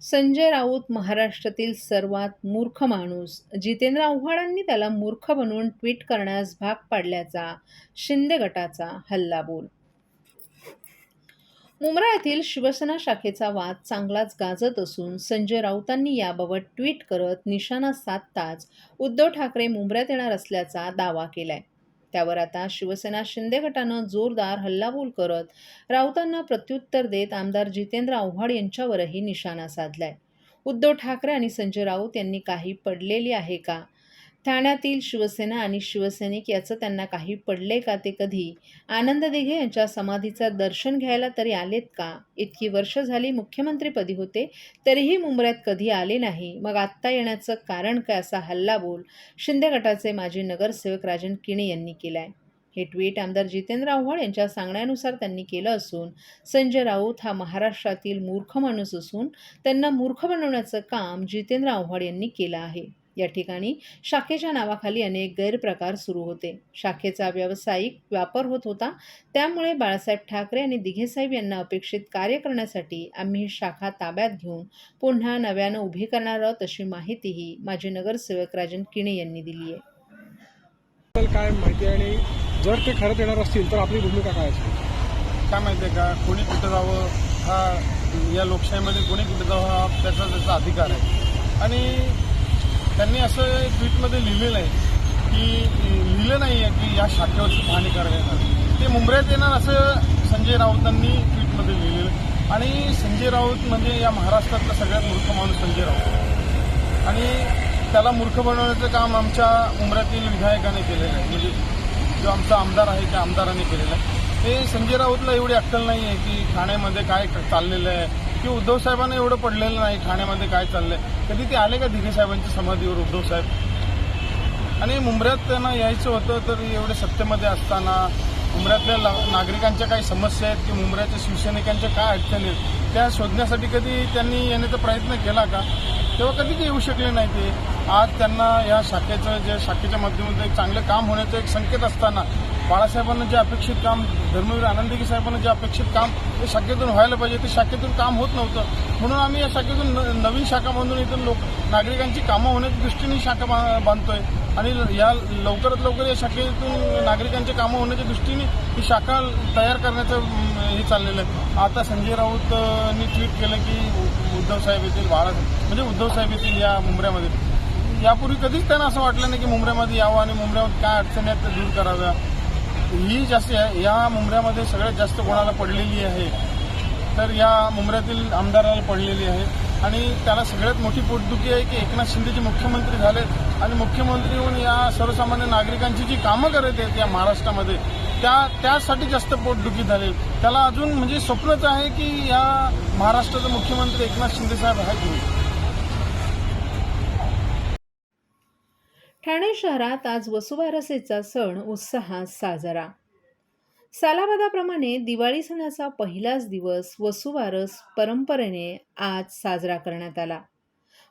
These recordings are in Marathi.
संजय राऊत महाराष्ट्रातील सर्वात मूर्ख माणूस. जितेंद्र आव्हाडांनी त्याला मूर्ख बनवून ट्विट करण्यास भाग पाडल्याचा शिंदे गटाचा हल्लाबोल. मुंब्रा येथील शिवसेना शाखेचा वाद चांगलाच गाजत असून संजय राऊतांनी याबाबत ट्विट करत निशाणा साधताच उद्धव ठाकरे मुंब्र्यात येणार असल्याचा दावा केलाय. त्यावर आता शिवसेना शिंदे गटानं जोरदार हल्लाबोल करत राऊतांना प्रत्युत्तर देत आमदार जितेंद्र आव्हाड यांच्यावरही निशाणा साधलाय. उद्धव ठाकरे आणि संजय राऊत यांनी काही पडलेली आहे का? ठाण्यातील शिवसेना आणि शिवसैनिक याचं त्यांना काही पडले का? ते कधी आनंद दिघे यांच्या समाधीचं दर्शन घ्यायला तरी आलेत का? इतकी वर्ष झाली मुख्यमंत्रीपदी होते तरीही मुंब्र्यात कधी आले नाही, मग आत्ता येण्याचं कारण काय? असा हल्लाबोल शिंदे गटाचे माजी नगरसेवक राजन किणी यांनी केलाय. हे ट्विट आमदार जितेंद्र आव्हाड यांच्या सांगण्यानुसार त्यांनी केलं असून संजय राऊत हा महाराष्ट्रातील मूर्ख माणूस असून त्यांना मूर्ख बनवण्याचं काम जितेंद्र आव्हाड यांनी केलं आहे. या ठिकाणी शाखेच्या नावाखाली अनेक गैरप्रकार सुरू होते. शाखेचा व्यावसायिक वापर होत होता. त्यामुळे बाळासाहेब ठाकरे आणि दिघेसाहेब यांना अपेक्षित कार्य करण्यासाठी आम्ही ही शाखा ताब्यात घेऊन पुन्हा नव्यानं उभी करणार आहोत, अशी माहितीही माजी नगरसेवक राजन किणी यांनी दिली आहे. काय माहिती आणि जर ते खरंच येणार असतील तर आपली भूमिका काय असेल? काय माहिती आहे का, कोणी कुठं जावं हा या लोकशाहीमध्ये कोणी कुठं जावं हा त्याचा अधिकार आहे. आणि त्यांनी असं ट्विटमध्ये लिहिलेलं आहे की की या शाखेवरची पाहणी करायला ते मुंब्र्यात येणार असं संजय राऊतांनी ट्विटमध्ये लिहिलेलं. आणि संजय राऊत म्हणजे या महाराष्ट्रातला सगळ्यात मूर्ख माणूस संजय राऊत, आणि त्याला मूर्ख बनवण्याचं काम आमच्या मुंब्र्यातील विधायकाने केलेलं आहे. म्हणजे जो आमचा आमदार आहे त्या आमदाराने केलेलं आहे. ते संजय राऊतला एवढी अक्कल नाही आहे की ठाण्यामध्ये काय चाललेलं आहे, की उद्धव साहेबांना एवढं पडलेलं नाही ठाण्यामध्ये काय चाललंय. कधी ते आले का दिघे साहेबांच्या समाधीवर उद्धव साहेब? आणि मुंब्र्यात त्यांना यायचं होतं तर एवढे सत्तेमध्ये असताना मुंब्र्यातल्या नागरिकांच्या काही समस्या आहेत की मुंब्र्याच्या शिवसैनिकांच्या काय अडचणी आहेत त्या शोधण्यासाठी कधी त्यांनी येण्याचा प्रयत्न केला का? तेव्हा कधी ते येऊ शकले नाही. ते आज त्यांना या शाखेच्या माध्यमातून एक चांगलं काम होण्याचं एक संकेत असताना बाळासाहेबांना जे अपेक्षित काम, धर्मवीर आनंदगी साहेबांना जे अपेक्षित काम ते शाखेतून व्हायला पाहिजे ते शाखेतून काम होत नव्हतं. म्हणून आम्ही या शाखेतून नवीन शाखा बांधून इथून नागरिकांची कामं होण्याच्या दृष्टीने शाखा बांधतोय. आणि या लवकरात लवकर या शाखेतून नागरिकांची कामं होण्याच्या दृष्टीने ही शाखा तयार करण्याचं हे चाललेलं आहे. आता संजय राऊतनी ट्विट केलं की उद्धव साहेब येथील म्हणजे उद्धव साहेब येथील या मुंब्र्यामध्ये. यापूर्वी कधीच त्यांना असं वाटलं नाही की मुंब्र्यामध्ये यावं आणि मुंब्र्यामध्ये काय अडचणी आहेत त्या दूर कराव्या. ही जास्त या मुंब्र्यामध्ये सगळ्यात जास्त कोणाला पडलेली आहे तर या मुंब्र्यातील आमदाराला पडलेली आहे. आणि त्याला सगळ्यात मोठी पोटदुखी आहे की एकनाथ शिंदेचे मुख्यमंत्री झालेत आणि मुख्यमंत्री होऊन या सर्वसामान्य नागरिकांची जी कामं करत आहेत या महाराष्ट्रामध्ये त्यासाठी जास्त पोटदुखी झाली. त्याला अजून म्हणजे स्वप्नच आहे की या महाराष्ट्राचे मुख्यमंत्री एकनाथ शिंदे साहेब आहेत. ठाणे शहरात आज वसुबारसेचा सण उत्साहात साजरा. सालाबादाप्रमाणे दिवाळी सणाचा पहिलाच दिवस वसुबारस परंपरेने आज साजरा करण्यात आला.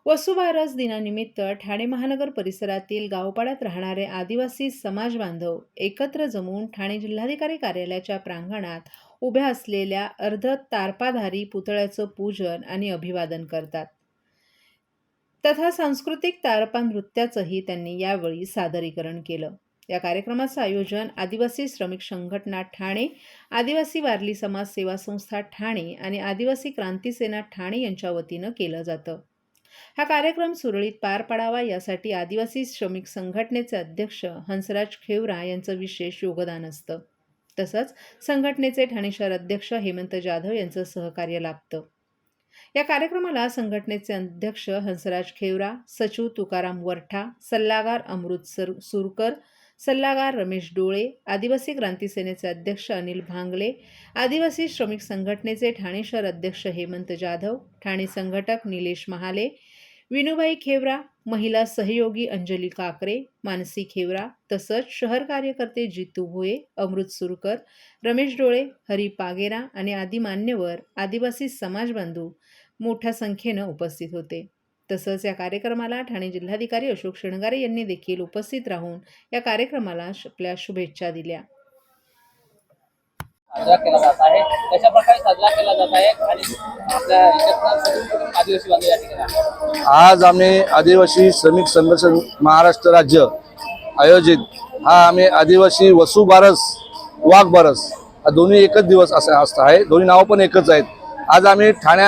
वसुबारस दिनानिमित्त ठाणे महानगर परिसरातील गावपाड्यात राहणारे आदिवासी समाज बांधव एकत्र जमून ठाणे जिल्हाधिकारी कार्यालयाच्या प्रांगणात उभ्या असलेल्या अर्ध तारपाधारी पुतळ्याचं पूजन आणि अभिवादन करतात. तथा सांस्कृतिक तारपा नृत्याचंही त्यांनी यावेळी सादरीकरण केलं. या कार्यक्रमाचं आयोजन आदिवासी श्रमिक संघटना ठाणे, आदिवासी वारली समाज सेवा संस्था ठाणे आणि आदिवासी क्रांती सेना ठाणे यांच्या वतीनं केलं जातं. हा कार्यक्रम सुरळीत पार पाडावा यासाठी आदिवासी श्रमिक संघटनेचे अध्यक्ष हंसराज खेवरा यांचं विशेष योगदान असतं. तसंच संघटनेचे ठाणे शहर अध्यक्ष हेमंत जाधव यांचं सहकार्य लाभतं. या कार्यक्रमाला संघटनेचे अध्यक्ष हंसराज खेवरा, सचिव तुकाराम वरठा, सल्लागार अमृत सुरकर, सल्लागार रमेश डोळे, आदिवासी क्रांती सेनेचे अध्यक्ष अनिल भांगले, आदिवासी श्रमिक संघटनेचे ठाणे शहर अध्यक्ष हेमंत जाधव, ठाणे संघटक निलेश महाले, विनुबाई खेवरा, महिला सहयोगी अंजली काकरे, मानसी खेवरा, तसंच शहर कार्यकर्ते जितू भोये, अमृत सुरकर, रमेश डोळे, हरी पागेरा आणि आदी मान्यवर आदिवासी समाज बांधव मोठ्या संख्येनं उपस्थित होते. तसंच या कार्यक्रमाला ठाणे जिल्हाधिकारी अशोक शृंगारे यांनी देखील उपस्थित राहून या कार्यक्रमाला आपल्या शुभेच्छा दिल्या. साजरा केला जात आहे. कशा प्रकारे साजरा केला जात आहे आणि आपल्या याच्यातनं कुठून आदिवासी बांधव या ठिकाणी आहेत. आज आम्ही आदिवासी श्रमिक संघर्षण महाराष्ट्र राज्य आयोजित हा आम्ही आदिवासी वसुबारस वाघबारस हा दोन्ही एकच दिवस असा आहे. दोन्ही नावं पण एकच आहेत. आज आम्ही ठाणे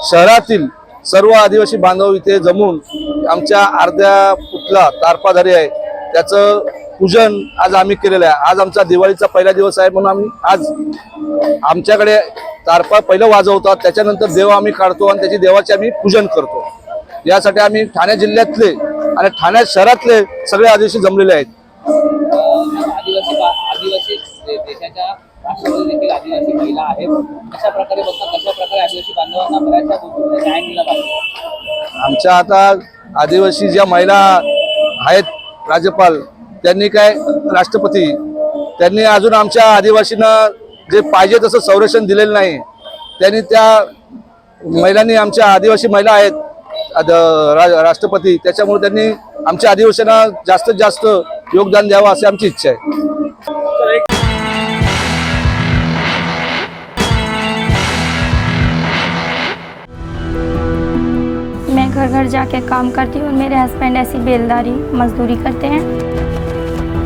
शहरातील सर्व आदिवासी बांधव इथे जमून आमच्या अर्ध्या पुतला तारपाधारी आहे त्याचं पूजन आज आम्ही केलेलं आहे. आज आमचा दिवाळीचा पहिला दिवस आहे म्हणून आम्ही आज आमच्याकडे तारपा पहिलं वाजवतात, त्याच्यानंतर देव आम्ही काढतो आणि त्याची देवाचे आम्ही पूजन करतो. यासाठी आम्ही ठाणे जिल्ह्यातले आणि ठाणे शहरातले सगळे आदिवासी जमलेले आहेत. आदिवासी देशाच्या राष्ट्रपती देखील आदिवासी महिला आहेत. कशा प्रकारे बघतात, कशा प्रकारे आदिवासी बांधवांना बऱ्याचशा गोष्टी न्याय दिला पाहिजे. आमच्या आता आदिवासी ज्या महिला आहेत राज्यपाल त्यांनी काय राष्ट्रपती त्यांनी अजून आमच्या आदिवासींना जे पाहिजे तसं संरक्षण दिलेलं नाही. त्यांनी त्या महिलांनी आमच्या आदिवासी महिला आहेत राष्ट्रपती, त्याच्यामुळे त्यांनी आमच्या आदिवासींना जास्तीत जास्त योगदान द्यावं अशी आमची इच्छा आहे. मैं घर घर जाके काम करती हूँ और मेरे हस्बैंड ऐसी बेलदारी मजदूरी करते हैं।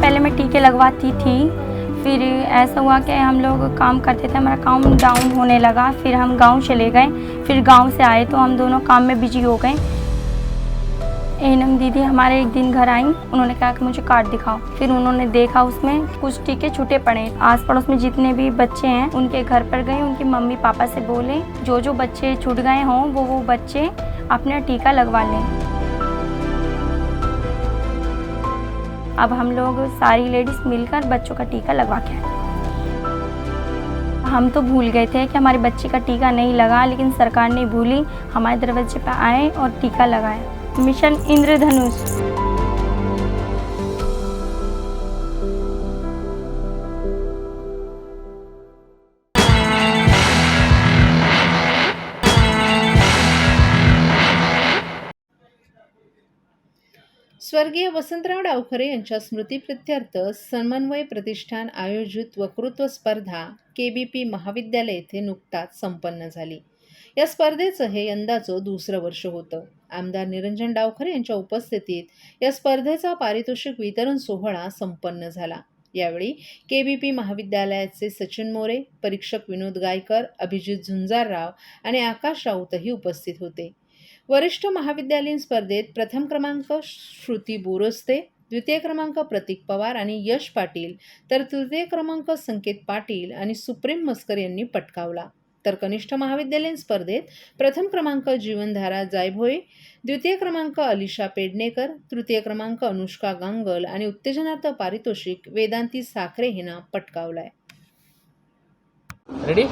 पहले मैं टीके लगवाती थी, फिर ऐसा हुआ कि हम लोग काम करते थे, हमारा काम डाउन होने लगा, फिर हम गांव चले गए। फिर गांव से आए तो हम दोनों काम में बिजी हो गए। एनम दीदी हमारे एक दिन घर आई, उन्होंने कहा कि मुझे कार्ड दिखाओ। फिर उन्होंने देखा उसमें कुछ टीके छूटे पड़े। आस पड़ोस में जितने भी बच्चे हैं उनके घर पर गए, उनकी मम्मी पापा से बोले जो जो बच्चे छूट गए हों वो बच्चे अपना टीका लगवा लें। अब हम लोग सारी लेडीज मिलकर बच्चों का टीका लगवा के आए। हम तो भूल गए थे कि हमारे बच्चे का टीका नहीं लगा, लेकिन सरकार ने भूली, हमारे दरवाजे पर आए और टीका लगाए। मिशन इंद्रधनुष। स्वर्गीय वसंतराव डावखरे यांच्या स्मृतीप्रित्यर्थ समन्वय प्रतिष्ठान आयोजित वक्तृत्व स्पर्धा KBP महाविद्यालय येथे नुकताच संपन्न झाली. या स्पर्धेचं हे यंदाचं दुसरं वर्ष होतं. आमदार निरंजन डावखरे यांच्या उपस्थितीत या स्पर्धेचा पारितोषिक वितरण सोहळा संपन्न झाला. यावेळी KBP महाविद्यालयाचे सचिन मोरे, परीक्षक विनोद गायकर, अभिजित झुंजारराव आणि आकाश राऊतही उपस्थित होते. वरिष्ठ महाविद्यालयीन स्पर्धेत प्रथम क्रमांक श्रुती बोरस्ते, द्वितीय क्रमांक प्रतीक पवार आणि यश पाटील, तर तृतीय क्रमांक संकेत पाटील आणि सुप्रीम मस्कर यांनी पटकावला. तर कनिष्ठ महाविद्यालयीन स्पर्धेत प्रथम क्रमांक जीवनधारा जायभोये, द्वितीय क्रमांक अलिशा पेडणेकर, तृतीय क्रमांक अनुष्का गांगल आणि उत्तेजनार्थ पारितोषिक वेदांती साखरे हिनं पटकावलाय. रेडी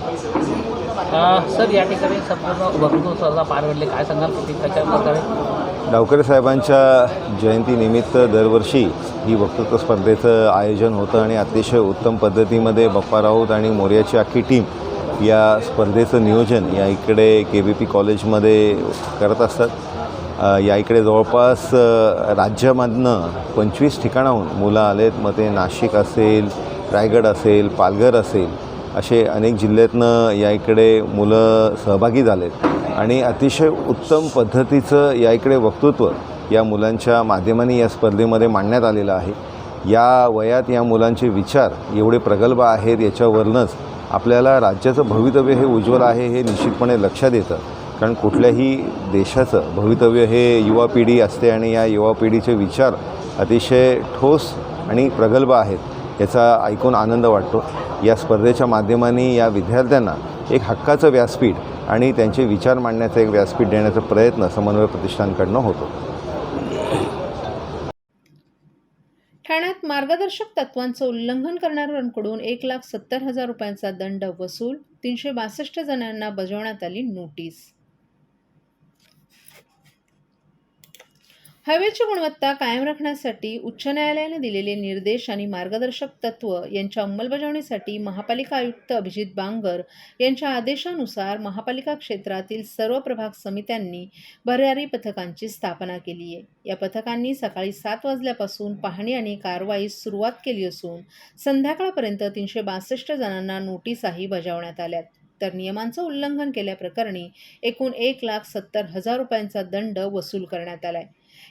सर, या ठिकाणी संपूर्ण वक्तृत्व स्पर्धा पार पडली, काय सांगाल तुम्ही कशा प्रकारे? डावखरे साहेबांच्या जयंतीनिमित्त दरवर्षी ही वक्तृत्व स्पर्धेचं आयोजन होतं आणि अतिशय उत्तम पद्धतीमध्ये बप्पा राऊत आणि मोर्याची अख्खी टीम या स्पर्धेचं नियोजन या इकडे KBP कॉलेजमध्ये करत असतात. या इकडे जवळपास राज्यामधनं 25 ठिकाणाहून मुलं आलेत. मग ते नाशिक असेल, रायगड असेल, पालघर असेल, असे अनेक जिल्ह्यातनं या इकडे मुलं सहभागी झालेत आणि अतिशय उत्तम पद्धतीचं या इकडे वक्तृत्व या मुलांच्या माध्यमाने या स्पर्धेमध्ये मांडण्यात आलेलं आहे. या वयात या मुलांचे विचार एवढे प्रगल्भ आहेत, याच्यावरूनच आपल्याला राज्याचं भवितव्य हे उज्ज्वल आहे हे निश्चितपणे लक्षात येतं. कारण कुठल्याही देशाचं भवितव्य हे युवा पिढी असते आणि या युवा पिढीचे विचार अतिशय ठोस आणि प्रगल्भ आहेत, याचा ऐकून आनंद वाटतो. या स्पर्धेच्या माध्यमाने या विद्यार्थ्यांना एक हक्काचं व्यासपीठ आणि त्यांचे विचार मांडण्याचं एक व्यासपीठ देण्याचा प्रयत्न समन्वय प्रतिष्ठानकडनं होतो. ठाण्यात मार्गदर्शक तत्वांचं उल्लंघन करणाऱ्यांकडून 1,70,000 रुपयांचा दंड वसूल, 362 जणांना बजावण्यात आली नोटीस. हवेची गुणवत्ता कायम राखण्यासाठी उच्च न्यायालयाने दिलेले निर्देश आणि मार्गदर्शक तत्व यांच्या अंमलबजावणीसाठी महापालिका आयुक्त अभिजित बांगर यांच्या आदेशानुसार महापालिका क्षेत्रातील सर्व प्रभाग समित्यांनी भरारी पथकांची स्थापना केली आहे. या पथकांनी सकाळी 7 वाजल्यापासून पाहणी आणि कारवाईस सुरुवात केली असून संध्याकाळपर्यंत 362 जणांना नोटीसाही बजावण्यात आल्यात. तर नियमांचं उल्लंघन केल्याप्रकरणी एकूण 1,70,000 रुपयांचा दंड वसूल करण्यात आलाय.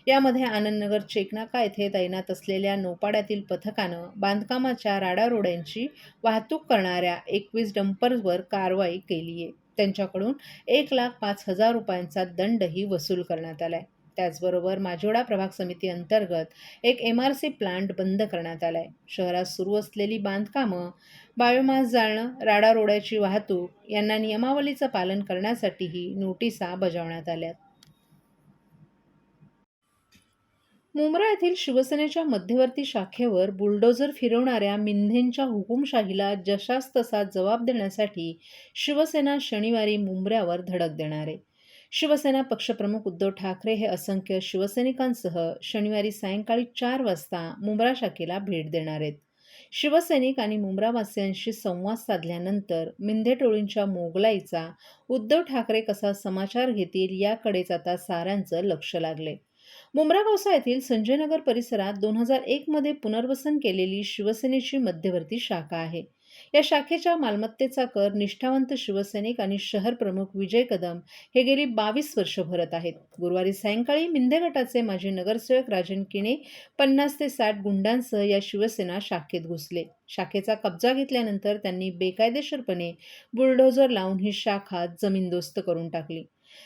यामध्ये आनंदनगर चेकनाका येथे तैनात असलेल्या नौपाड्यातील पथकानं बांधकामाच्या राडारोड्यांची वाहतूक करणाऱ्या 21 डंपर्सवर कारवाई केली आहे. त्यांच्याकडून 1,05,000 रुपयांचा दंडही वसूल करण्यात आलाय. त्याचबरोबर माजिवडा प्रभाग समिती अंतर्गत एक MRC प्लांट बंद करण्यात आलाय. शहरात सुरू असलेली बांधकामं, बायोमास जाळणं, राडारोड्याची वाहतूक यांना नियमावलीचं पालन करण्यासाठीही नोटिसा बजावण्यात आल्या. मुंब्रा येथील शिवसेनेच्या मध्यवर्ती शाखेवर बुलडोझर फिरवणाऱ्या मिंधेंच्या हुकुमशाहीला जशास तसा जबाब देण्यासाठी शिवसेना शनिवारी मुंब्र्यावर धडक देणार आहे. शिवसेना पक्षप्रमुख उद्धव ठाकरे हे असंख्य शिवसैनिकांसह शनिवारी सायंकाळी 4 वाजता मुंब्रा शाखेला भेट देणार आहेत. शिवसैनिक आणि मुंब्रावासियांशी संवाद साधल्यानंतर मिंधे टोळींच्या मोगलाईचा उद्धव ठाकरे कसा समाचार घेतील याकडेच आता साऱ्यांचं लक्ष लागले. मुंब्रा कौसा येथील संजयनगर परिसरात 2001 मध्ये पुनर्वसन केलेली शिवसेनेची मध्यवर्ती शाखा आहे. या शाखेच्या मालमत्तेचा कर निष्ठावंत शिवसैनिक आणि शहर प्रमुख विजय कदम हे गेली 22 वर्ष भरत आहेत. गुरुवारी सायंकाळी मिंधे गटाचे माजी नगरसेवक राजन किणे 50 ते 60 गुंडांसह या शिवसेना शाखेत घुसले. शाखेचा कब्जा घेतल्यानंतर त्यांनी बेकायदेशीरपणे बुलडोझर लावून ही शाखा जमीनदोस्त करून टाकली.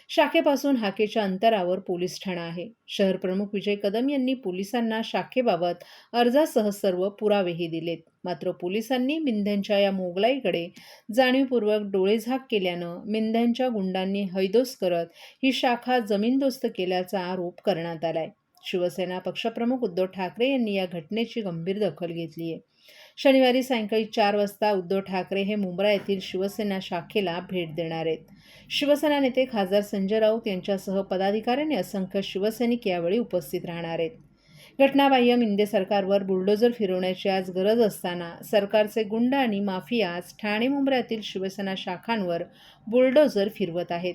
शाखेपासून हाकेच्या अंतरावर पोलीस ठाणा आहे. शहर प्रमुख विजय कदम यांनी पोलिसांना शाखेबाबत अर्जासह सर्व पुरावेही दिलेत. मात्र पोलिसांनी मिंध्यांच्या या मोगलाईकडे जाणीवपूर्वक डोळेझाक केल्यानं मिंध्यांच्या गुंडांनी हैदोस करत ही शाखा जमीनदोस्त केल्याचा आरोप करण्यात आलाय. शिवसेना पक्षप्रमुख उद्धव ठाकरे यांनी या घटनेची गंभीर दखल घेतली आहे. शनिवारी सायंकाळी 4 वाजता उद्धव ठाकरे हे मुंब्रा येथील शिवसेना शाखेला भेट देणार आहेत. शिवसेना नेते खासदार संजय राऊत यांच्यासह पदाधिकारी आणि असंख्य शिवसैनिक यावेळी उपस्थित राहणार आहेत. घटनाबाह्य मिंदे सरकारवर बुलडोझर फिरवण्याची आज गरज असताना सरकारचे गुंड आणि माफियाज ठाणे मुंब्र्यातील शिवसेना शाखांवर बुलडोझर फिरवत आहेत.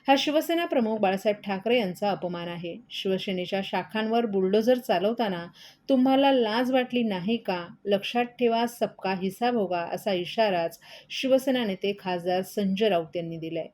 हा शिवसेना प्रमुख बाळासाहेब ठाकरे यांचा अपमान आहे. शिवसेनेच्या शाखांवर बुलडोझर चालवताना तुम्हाला लाज वाटली नाही का? लक्षात ठेवा, सबका हिसाब होगा, असा इशाराच शिवसेना नेते खासदार संजय राऊत यांनी दिलाय.